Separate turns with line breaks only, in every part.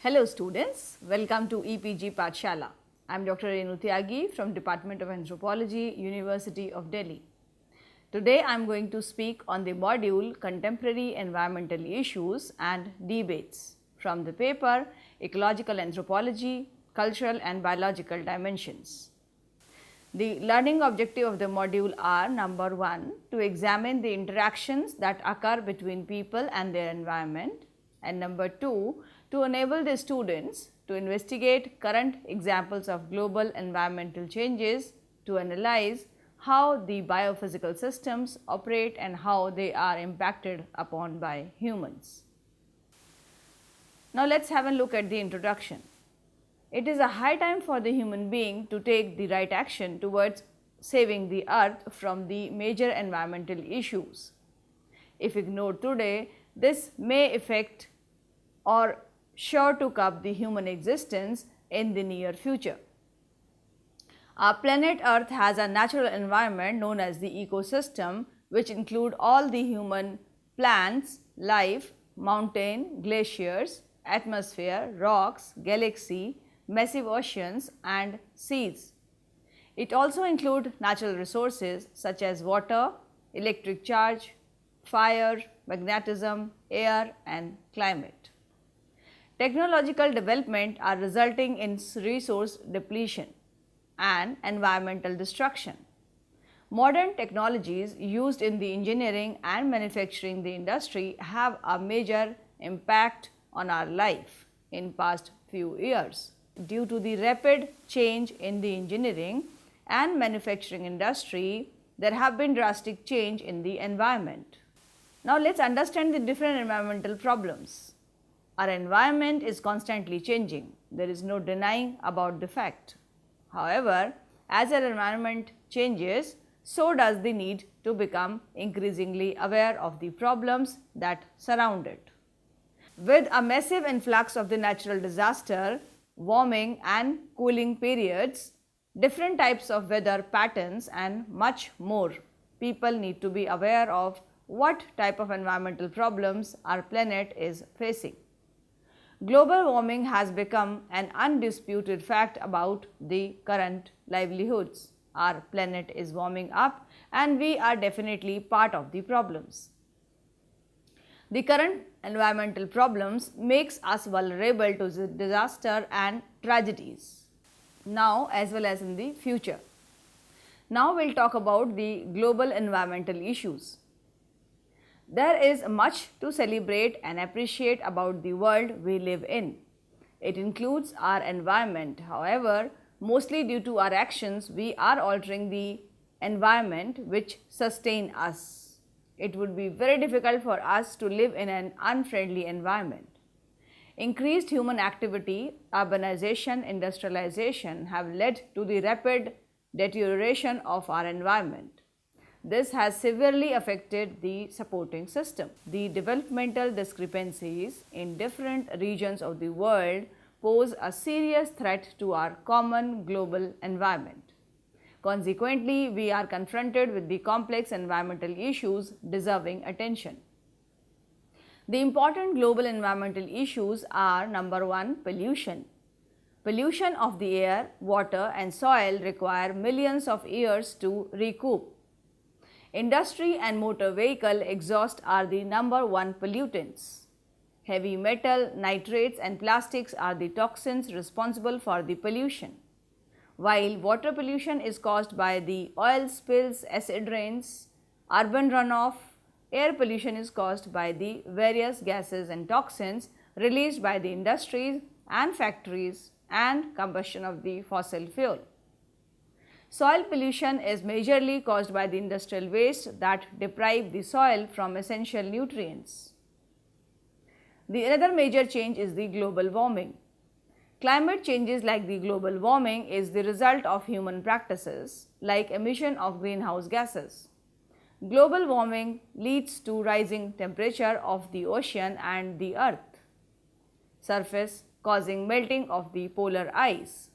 Hello students, welcome to EPG Pathshala. I am Dr. Renu Tyagi from Department of Anthropology, University of Delhi. Today I am going to speak on the module Contemporary Environmental Issues and Debates from the paper Ecological Anthropology, Cultural and Biological Dimensions. The learning objective of the module are: number 1, to examine the interactions that occur between people and their environment, and number 2, to enable the students to investigate current examples of global environmental changes, to analyze how the biophysical systems operate and how they are impacted upon by humans. Now let us have a look at the introduction. It is a high time for the human being to take the right action towards saving the earth from the major environmental issues. If ignored today, this may affect or sure to curb the human existence in the near future. Our planet Earth has a natural environment known as the ecosystem, which include all the human plants, life, mountain, glaciers, atmosphere, rocks, galaxy, massive oceans and seas. It also includes natural resources such as water, electric charge, fire, magnetism, air and climate. Technological development are resulting in resource depletion and environmental destruction. Modern technologies used in the engineering and manufacturing the industry have a major impact on our life in past few years. Due to the rapid change in the engineering and manufacturing industry, there have been drastic change in the environment. Now let us understand the different environmental problems. Our environment is constantly changing. There is no denying about the fact. However, as our environment changes, so does the need to become increasingly aware of the problems that surround it. With a massive influx of the natural disaster, warming and cooling periods, different types of weather patterns and much more, people need to be aware of what type of environmental problems our planet is facing. Global warming has become an undisputed fact about the current livelihoods. Our planet is warming up and we are definitely part of the problems. The current environmental problems makes us vulnerable to disaster and tragedies, now as well as in the future. Now we will talk about the global environmental issues. There is much to celebrate and appreciate about the world we live in. It includes our environment. However, mostly due to our actions, we are altering the environment which sustain us. It would be very difficult for us to live in an unfriendly environment. Increased human activity, urbanization, industrialization have led to the rapid deterioration of our environment. This has severely affected the supporting system. The developmental discrepancies in different regions of the world pose a serious threat to our common global environment. Consequently, we are confronted with the complex environmental issues deserving attention. The important global environmental issues are: number 1, pollution. Pollution of the air, water and soil require millions of years to recoup. Industry and motor vehicle exhaust are the number 1 pollutants. Heavy metal, nitrates and plastics are the toxins responsible for the pollution. While water pollution is caused by the oil spills, acid rains, urban runoff, air pollution is caused by the various gases and toxins released by the industries and factories and combustion of the fossil fuel. Soil pollution is majorly caused by the industrial waste that deprive the soil from essential nutrients. The other major change is the global warming. Climate changes like the global warming is the result of human practices like emission of greenhouse gases. Global warming leads to rising temperature of the ocean and the earth surface, causing melting of the polar ice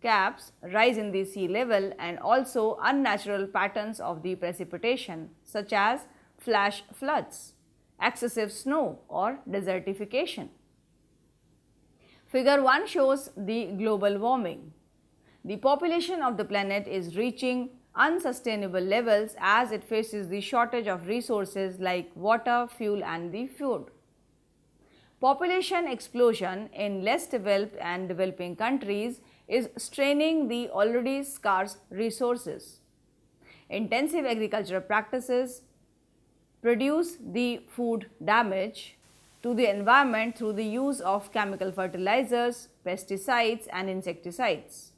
caps, rise in the sea level and also unnatural patterns of the precipitation such as flash floods, excessive snow or desertification. Figure 1 shows the global warming. The population of the planet is reaching unsustainable levels as it faces the shortage of resources like water, fuel and the food. Population explosion in less developed and developing countries is straining the already scarce resources. Intensive agricultural practices produce the food damage to the environment through the use of chemical fertilizers, pesticides and insecticides.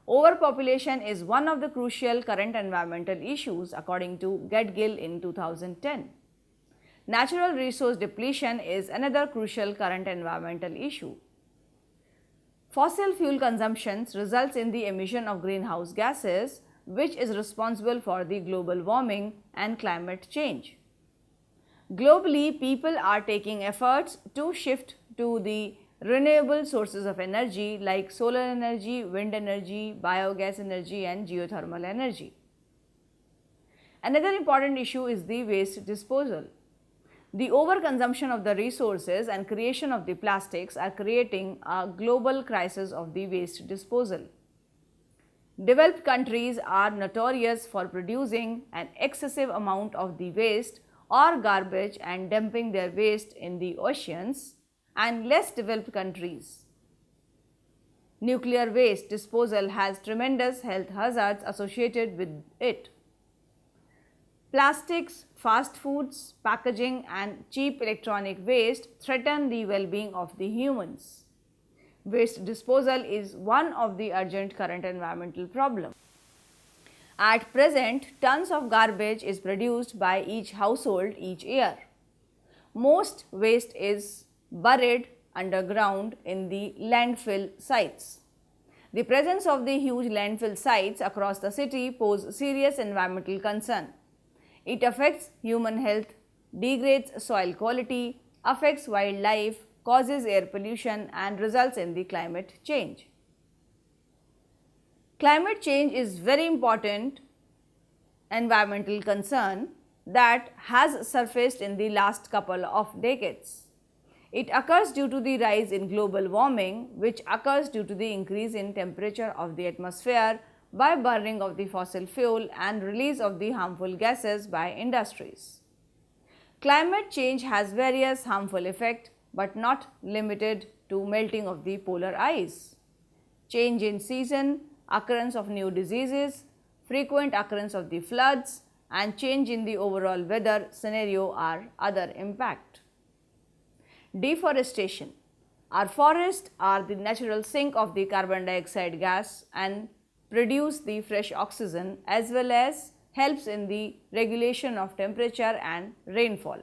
Overpopulation is one of the crucial current environmental issues according to Gedgil in 2010. Natural resource depletion is another crucial current environmental issue. Fossil fuel consumption results in the emission of greenhouse gases, which is responsible for the global warming and climate change. Globally, people are taking efforts to shift to the renewable sources of energy like solar energy, wind energy, biogas energy and geothermal energy. Another important issue is the waste disposal. The overconsumption of the resources and creation of the plastics are creating a global crisis of the waste disposal. Developed countries are notorious for producing an excessive amount of the waste or garbage and dumping their waste in the oceans, and less developed countries. Nuclear waste disposal has tremendous health hazards associated with it. Plastics, fast foods, packaging and cheap electronic waste threaten the well-being of the humans. Waste disposal is one of the urgent current environmental problems. At present, tons of garbage is produced by each household each year. Most waste is buried underground in the landfill sites. The presence of the huge landfill sites across the city pose serious environmental concern. It affects human health, degrades soil quality, affects wildlife, causes air pollution and results in the climate change. Climate change is very important environmental concern that has surfaced in the last couple of decades. It occurs due to the rise in global warming, which occurs due to the increase in temperature of the atmosphere by burning of the fossil fuel and release of the harmful gases by industries. Climate change has various harmful effects but not limited to melting of the polar ice. Change in season, occurrence of new diseases, frequent occurrence of the floods and change in the overall weather scenario are other impact. Deforestation. Our forests are the natural sink of the carbon dioxide gas and produce the fresh oxygen as well as helps in the regulation of temperature and rainfall.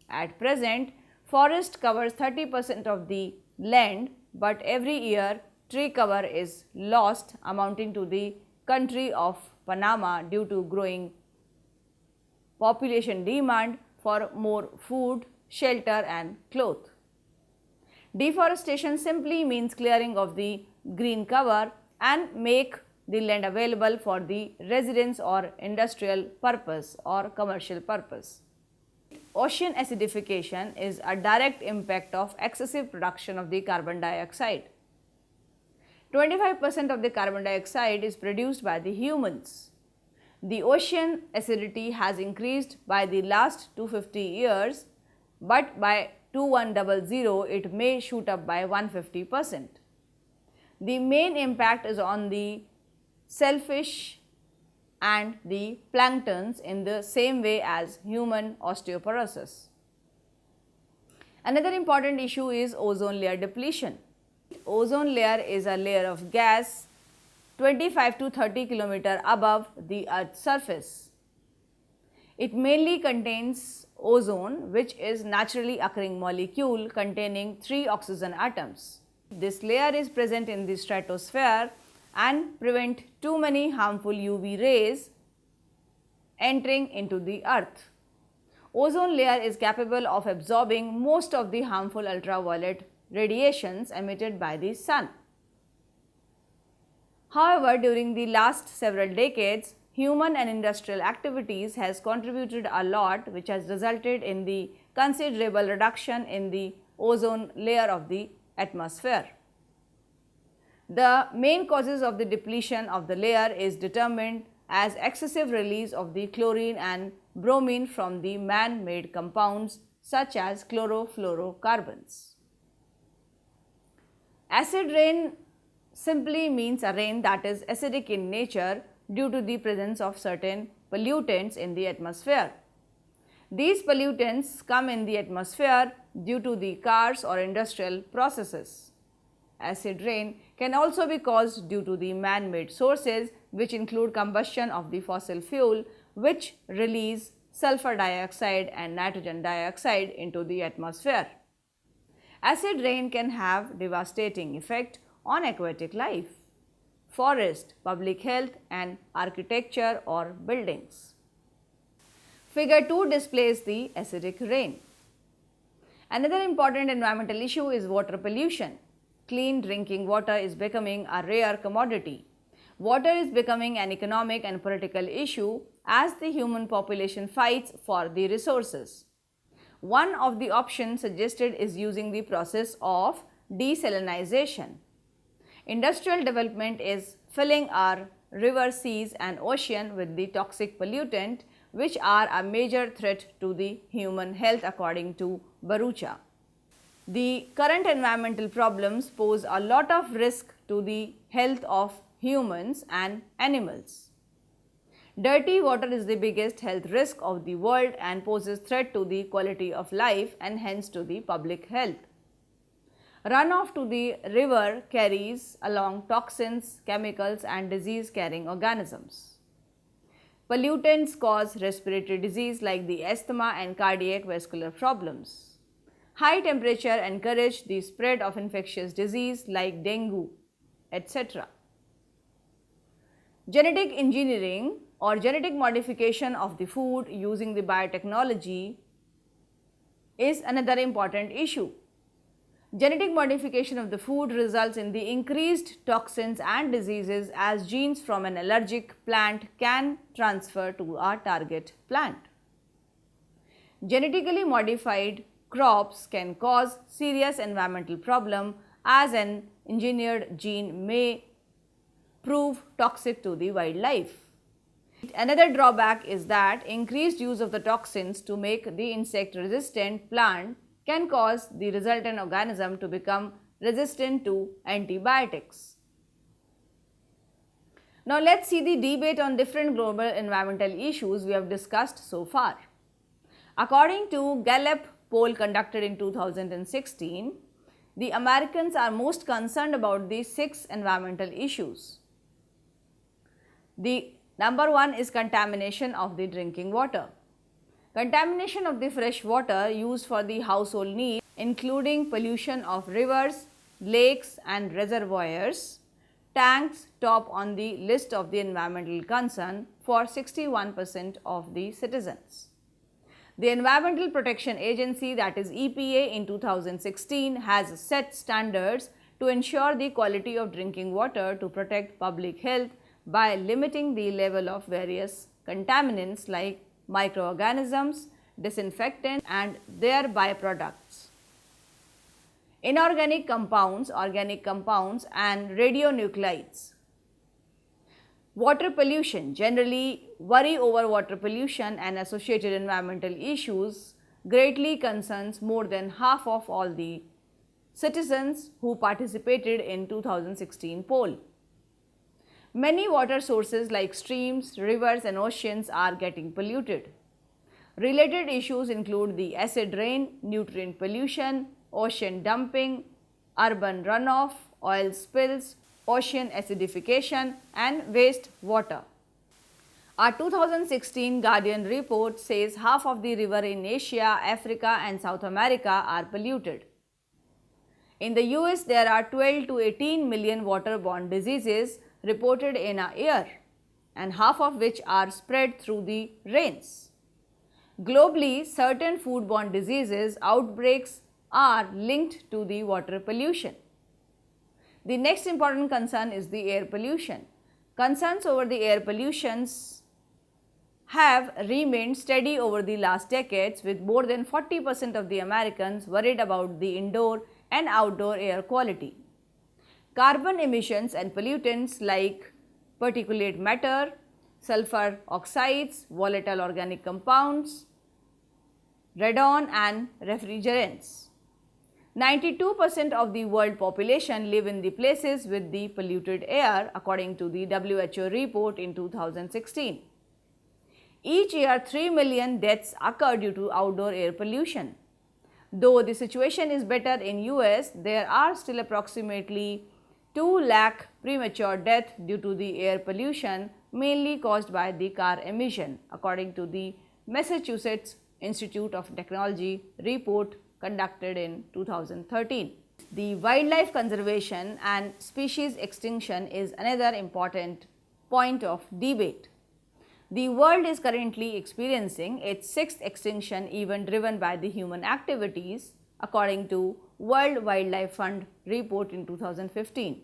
At present, forest covers 30% of the land, but every year tree cover is lost amounting to the country of Panama due to growing population demand for more food, shelter and cloth. Deforestation simply means clearing of the green cover and make the land available for the residence or industrial purpose or commercial purpose. Ocean acidification is a direct impact of excessive production of the carbon dioxide. 25% of the carbon dioxide is produced by the humans. The ocean acidity has increased by the last 250 years, but by 2100 it may shoot up by 150%. The main impact is on the shellfish and the planktons in the same way as human osteoporosis. Another important issue is ozone layer depletion. Ozone layer is a layer of gas 25 to 30 km above the Earth's surface. It mainly contains ozone, which is naturally occurring molecule containing 3 oxygen atoms. This layer is present in the stratosphere and prevent too many harmful UV rays entering into the Earth. Ozone layer is capable of absorbing most of the harmful ultraviolet radiations emitted by the sun. However, during the last several decades, human and industrial activities has contributed a lot, which has resulted in the considerable reduction in the ozone layer of the atmosphere. The main causes of the depletion of the layer is determined as excessive release of the chlorine and bromine from the man-made compounds such as chlorofluorocarbons. Acid rain simply means a rain that is acidic in nature due to the presence of certain pollutants in the atmosphere. These pollutants come in the atmosphere due to the cars or industrial processes. Acid rain can also be caused due to the man-made sources, which include combustion of the fossil fuel, which release sulfur dioxide and nitrogen dioxide into the atmosphere. Acid rain can have devastating effect on aquatic life, forest, public health and architecture or buildings. Figure 2 displays the acidic rain. Another important environmental issue is water pollution. Clean drinking water is becoming a rare commodity. Water is becoming an economic and political issue as the human population fights for the resources. One of the options suggested is using the process of desalinization. Industrial development is filling our rivers, seas and ocean with the toxic pollutant, which are a major threat to the human health according to Barucha. The current environmental problems pose a lot of risk to the health of humans and animals. Dirty water is the biggest health risk of the world and poses threat to the quality of life and hence to the public health. Runoff to the river carries along toxins, chemicals and disease-carrying organisms. Pollutants cause respiratory disease like the asthma and cardiac vascular problems. High temperature encourage the spread of infectious disease like dengue, etc. Genetic engineering or genetic modification of the food using the biotechnology is another important issue. Genetic modification of the food results in the increased toxins and diseases as genes from an allergic plant can transfer to our target plant. Genetically modified crops can cause serious environmental problem as an engineered gene may prove toxic to the wildlife. Another drawback is that increased use of the toxins to make the insect resistant plant can cause the resultant organism to become resistant to antibiotics. Now let's see the debate on different global environmental issues we have discussed so far. According to Gallup poll conducted in 2016, the Americans are most concerned about these 6 environmental issues. The number 1 is contamination of the drinking water. Contamination of the fresh water used for the household needs, including pollution of rivers, lakes and reservoirs, tanks top on the list of the environmental concern for 61% of the citizens. The Environmental Protection Agency, that is EPA, in 2016 has set standards to ensure the quality of drinking water to protect public health by limiting the level of various contaminants like microorganisms, disinfectants and their byproducts, inorganic compounds, organic compounds and radionuclides. Water pollution. Generally, worry over water pollution and associated environmental issues greatly concerns more than half of all the citizens who participated in 2016 poll. Many water sources like streams, rivers and oceans are getting polluted. Related issues include the acid rain, nutrient pollution, ocean dumping, urban runoff, oil spills, ocean acidification and waste water. A 2016 Guardian report says half of the river in Asia, Africa and South America are polluted. In the US, there are 12 to 18 million waterborne diseases reported in a year, and half of which are spread through the rains. Globally, certain foodborne diseases outbreaks are linked to the water pollution. The next important concern is the air pollution. Concerns over the air pollutions have remained steady over the last decades, with more than 40% of the Americans worried about the indoor and outdoor air quality. Carbon emissions and pollutants like particulate matter, sulfur oxides, volatile organic compounds, radon and refrigerants. 92% of the world population live in the places with the polluted air according to the WHO report in 2016. Each year 3 million deaths occur due to outdoor air pollution. Though the situation is better in US, there are still approximately 2 lakh premature deaths due to the air pollution mainly caused by the car emission according to the Massachusetts Institute of Technology report conducted in 2013. The wildlife conservation and species extinction is another important point of debate. The world is currently experiencing its 6th extinction event driven by the human activities according to World Wildlife Fund report in 2015.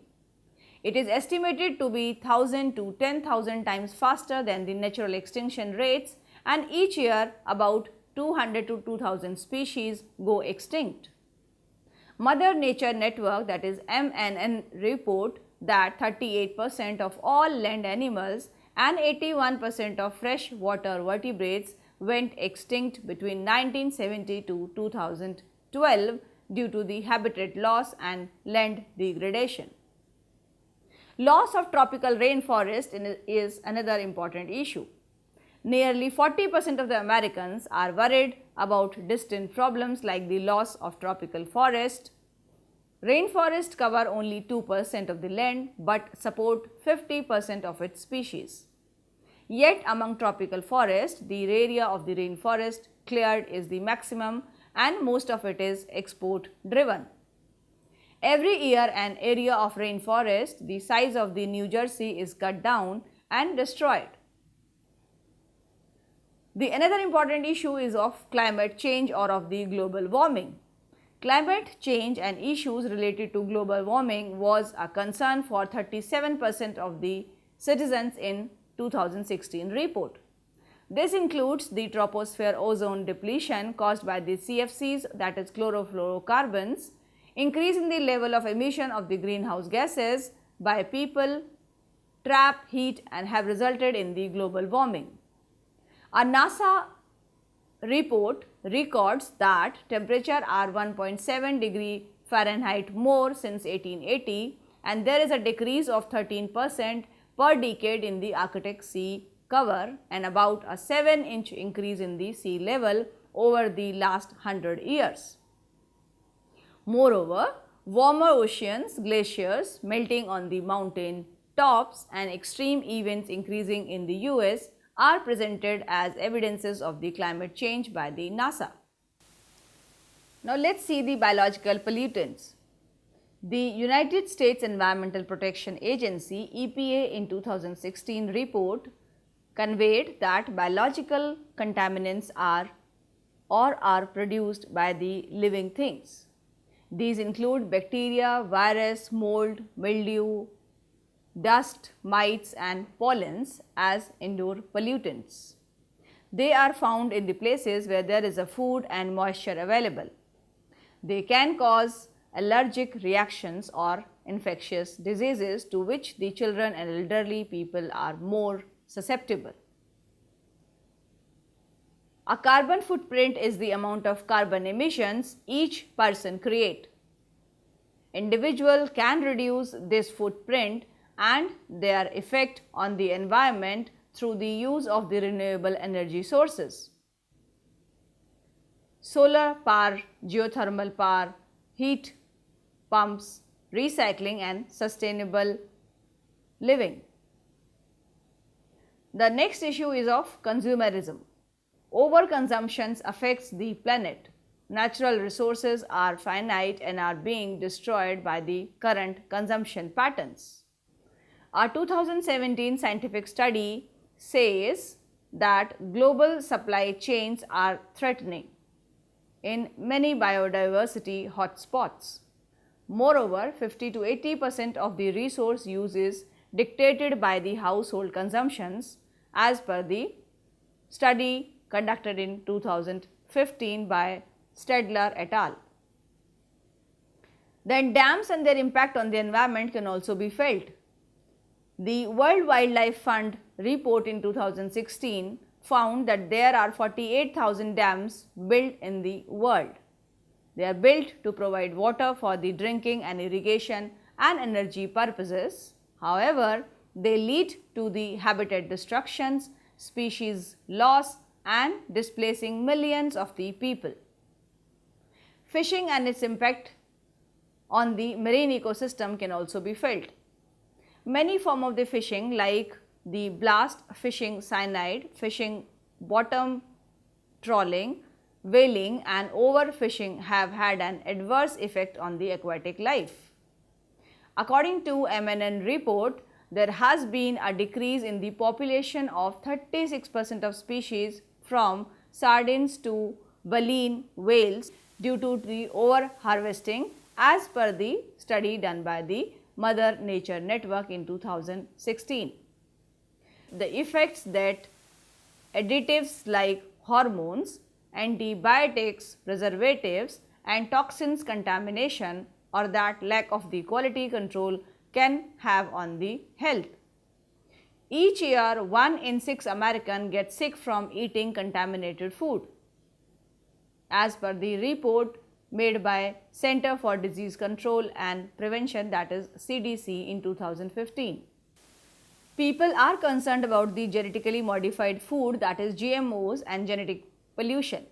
It is estimated to be 1,000 to 10,000 times faster than the natural extinction rates, and each year about 200 to 2,000 species go extinct. Mother Nature Network, that is MNN, report that 38% of all land animals and 81% of freshwater vertebrates went extinct between 1970 to 2012 due to the habitat loss and land degradation. Loss of tropical rainforest is another important issue. Nearly 40% of the Americans are worried about distant problems like the loss of tropical forest. Rainforests cover only 2% of the land but support 50% of its species. Yet among tropical forests, the area of the rainforest cleared is the maximum and most of it is export driven. Every year an area of rainforest the size of the New Jersey is cut down and destroyed. The another important issue is of climate change or of the global warming. Climate change and issues related to global warming was a concern for 37% of the citizens in 2016 report. This includes the troposphere ozone depletion caused by the CFCs, that is chlorofluorocarbons, increase in the level of emission of the greenhouse gases by people, trap heat and have resulted in the global warming. A NASA report records that temperatures are 1.7 degree Fahrenheit more since 1880 and there is a decrease of 13% per decade in the Arctic sea cover and about a 7-inch increase in the sea level over the last 100 years. Moreover, warmer oceans, glaciers melting on the mountain tops and extreme events increasing in the US are presented as evidences of the climate change by the NASA. Now let's see the biological pollutants. The United States Environmental Protection Agency EPA in 2016 report conveyed that biological contaminants are produced by the living things. These include bacteria, virus, mold, mildew, dust, mites and pollens as indoor pollutants. They are found in the places where there is a food and moisture available. They can cause allergic reactions or infectious diseases to which the children and elderly people are more susceptible. A carbon footprint is the amount of carbon emissions each person creates. Individual can reduce this footprint and their effect on the environment through the use of the renewable energy sources. Solar power, geothermal power, heat pumps, recycling and sustainable living. The next issue is of consumerism. Overconsumption affects the planet. Natural resources are finite and are being destroyed by the current consumption patterns. A 2017 scientific study says that global supply chains are threatening in many biodiversity hotspots. Moreover, 50 to 80% of the resource use is dictated by the household consumptions as per the study conducted in 2015 by Stedler et al. Then dams and their impact on the environment can also be felt. The World Wildlife Fund report in 2016 found that there are 48,000 dams built in the world. They are built to provide water for the drinking and irrigation and energy purposes. However, they lead to the habitat destructions, species loss and displacing millions of the people. Fishing and its impact on the marine ecosystem can also be felt. Many forms of the fishing like the blast fishing, cyanide fishing, bottom trawling, whaling and overfishing have had an adverse effect on the aquatic life. According to MNN report, there has been a decrease in the population of 36% of species from sardines to baleen whales due to the over harvesting as per the study done by the Mother Nature Network in 2016. The effects that additives like hormones, antibiotics, preservatives and toxins contamination or that lack of the quality control can have on the health. Each year, 1 in 6 Americans get sick from eating contaminated food, as per the report made by Center for Disease Control and Prevention, that is CDC, in 2015. People are concerned about the genetically modified food, that is GMOs, and genetic pollution.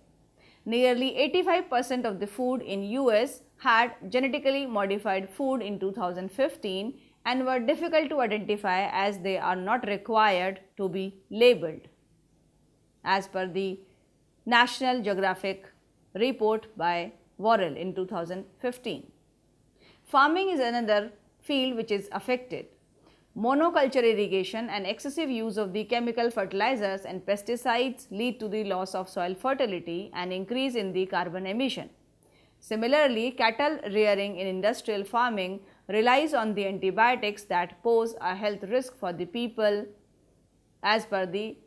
Nearly 85% of the food in US had genetically modified food in 2015 and were difficult to identify as they are not required to be labeled, as per the National Geographic report by Worrell in 2015. Farming is another field which is affected. Monoculture irrigation and excessive use of the chemical fertilizers and pesticides lead to the loss of soil fertility and increase in the carbon emission. Similarly, cattle rearing in industrial farming relies on the antibiotics that pose a health risk for the people, as per the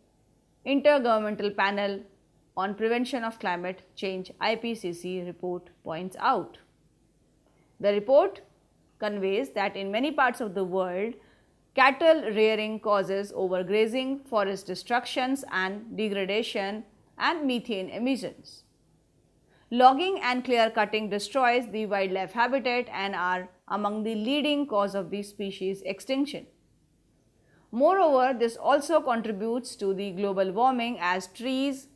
Intergovernmental Panel on Prevention of Climate Change IPCC report points out. The report conveys that in many parts of the world, cattle rearing causes overgrazing, forest destructions and degradation and methane emissions. Logging and clear cutting destroys the wildlife habitat and are among the leading cause of the species extinction. Moreover, this also contributes to the global warming as trees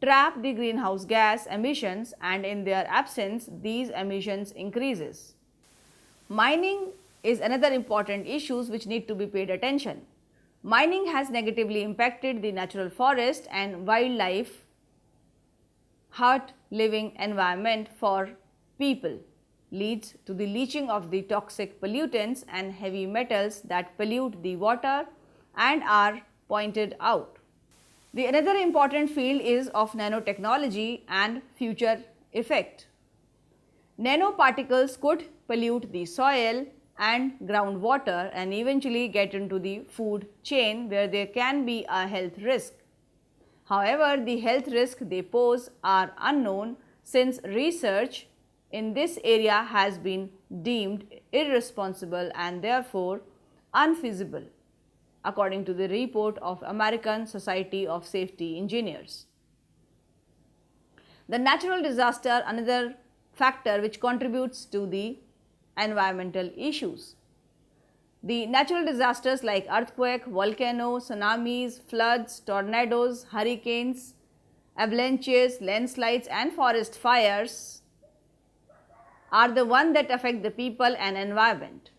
trap the greenhouse gas emissions and in their absence these emissions increases. Mining is another important issue which need to be paid attention. Mining has negatively impacted the natural forest and wildlife, hurt living environment for people, leads to the leaching of the toxic pollutants and heavy metals that pollute the water and are pointed out. The another important field is of nanotechnology and future effect. Nanoparticles could pollute the soil and groundwater and eventually get into the food chain where there can be a health risk. However, the health risk they pose are unknown since research in this area has been deemed irresponsible and therefore unfeasible, according to the report of American Society of Safety Engineers. The natural disaster, another factor which contributes to the environmental issues. The natural disasters like earthquake, volcano, tsunamis, floods, tornadoes, hurricanes, avalanches, landslides and forest fires are the ones that affect the people and environment.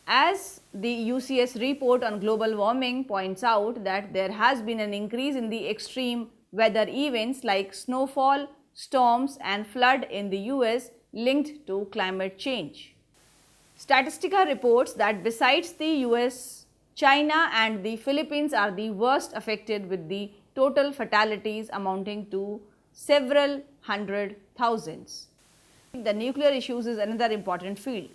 As the UCS report on global warming points out that there has been an increase in the extreme weather events like snowfall, storms and flood in the US linked to climate change. Statistica reports that besides the US, China and the Philippines are the worst affected with the total fatalities amounting to several hundred thousands. The nuclear issues is another important field.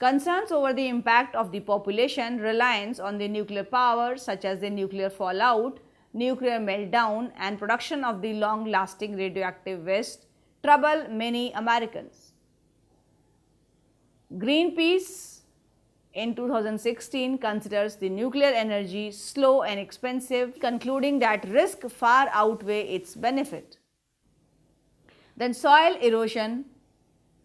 Concerns over the impact of the population reliance on the nuclear power such as the nuclear fallout, nuclear meltdown and production of the long-lasting radioactive waste trouble many Americans. Greenpeace in 2016 considers the nuclear energy slow and expensive, concluding that risk far outweigh its benefit. Then soil erosion,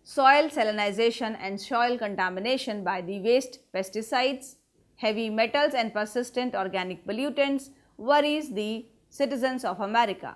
soil salinization and soil contamination by the waste pesticides, heavy metals and persistent organic pollutants worries the citizens of America.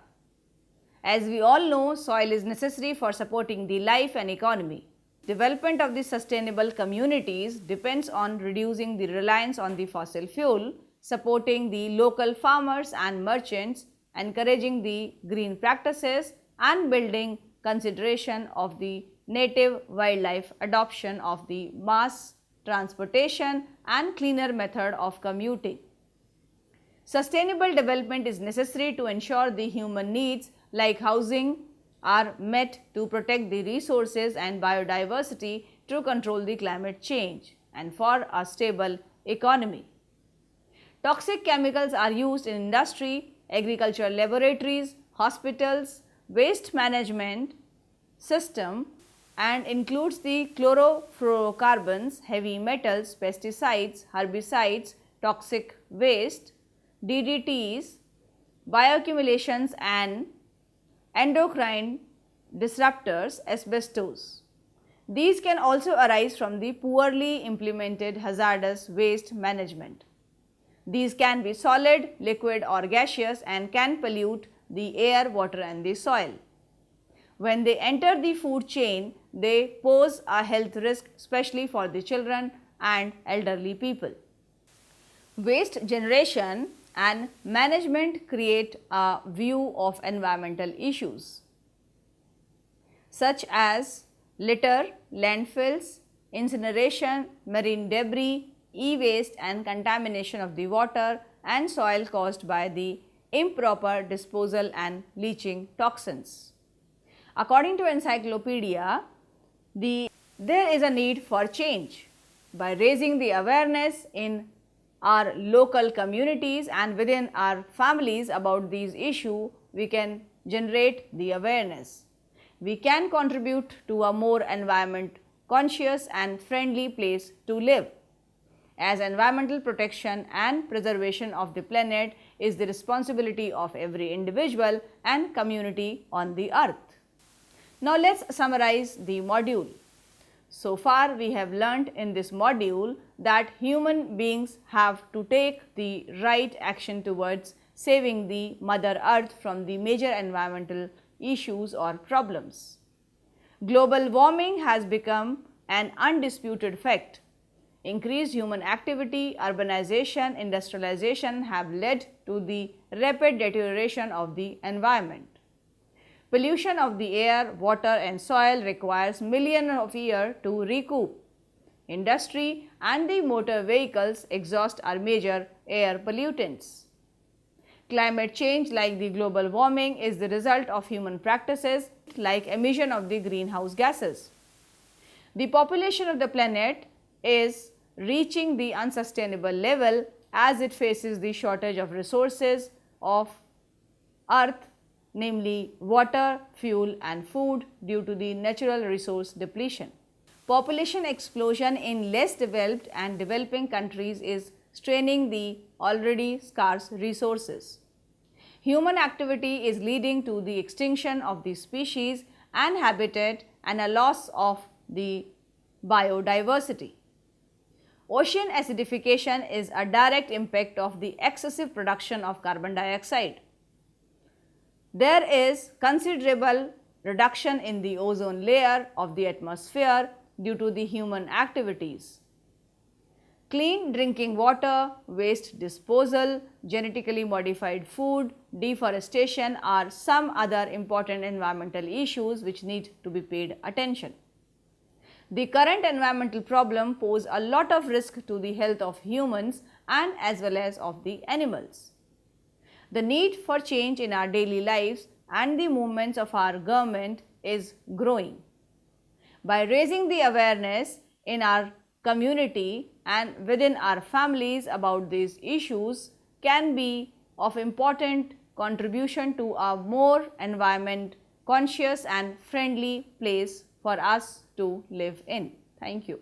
As we all know, soil is necessary for supporting the life and economy. Development of the sustainable communities depends on reducing the reliance on the fossil fuel, supporting the local farmers and merchants, encouraging the green practices and building consideration of the native wildlife, adoption of the mass transportation and cleaner method of commuting. Sustainable development is necessary to ensure the human needs like housing are met, to protect the resources and biodiversity, to control the climate change and for a stable economy. Toxic chemicals are used in industry, agricultural laboratories, hospitals, waste management system and includes the chlorofluorocarbons, heavy metals, pesticides, herbicides, toxic waste, DDTs, bioaccumulations and endocrine disruptors, asbestos. These can also arise from the poorly implemented hazardous waste management. These can be solid, liquid or gaseous and can pollute the air, water and the soil. When they enter the food chain, they pose a health risk, especially for the children and elderly people. Waste generation and management create a view of environmental issues such as litter, landfills, incineration, marine debris, e-waste and contamination of the water and soil caused by the improper disposal and leaching toxins. According to encyclopedia, there is a need for change. By raising the awareness in our local communities and within our families about these issues, we can generate the awareness. We can contribute to a more environment conscious and friendly place to live, as environmental protection and preservation of the planet is the responsibility of every individual and community on the earth. Now let's summarize the module. So far we have learnt in this module that human beings have to take the right action towards saving the Mother Earth from the major environmental issues or problems. Global warming has become an undisputed fact. Increased human activity, urbanization, industrialization have led to the rapid deterioration of the environment. Pollution of the air, water and soil requires millions of years to recoup. Industry and the motor vehicles exhaust are major air pollutants. Climate change like the global warming is the result of human practices like emission of the greenhouse gases. The population of the planet is reaching the unsustainable level as it faces the shortage of resources of earth, namely water, fuel and food due to the natural resource depletion. Population explosion in less developed and developing countries is straining the already scarce resources. Human activity is leading to the extinction of the species and habitat and a loss of the biodiversity. Ocean acidification is a direct impact of the excessive production of carbon dioxide. There is considerable reduction in the ozone layer of the atmosphere due to the human activities. Clean drinking water, waste disposal, genetically modified food, deforestation are some other important environmental issues which need to be paid attention. The current environmental problem pose a lot of risk to the health of humans and as well as of the animals. The need for change in our daily lives and the movements of our government is growing. By raising the awareness in our community and within our families about these issues can be of important contribution to a more environment conscious and friendly place for us to live in. Thank you.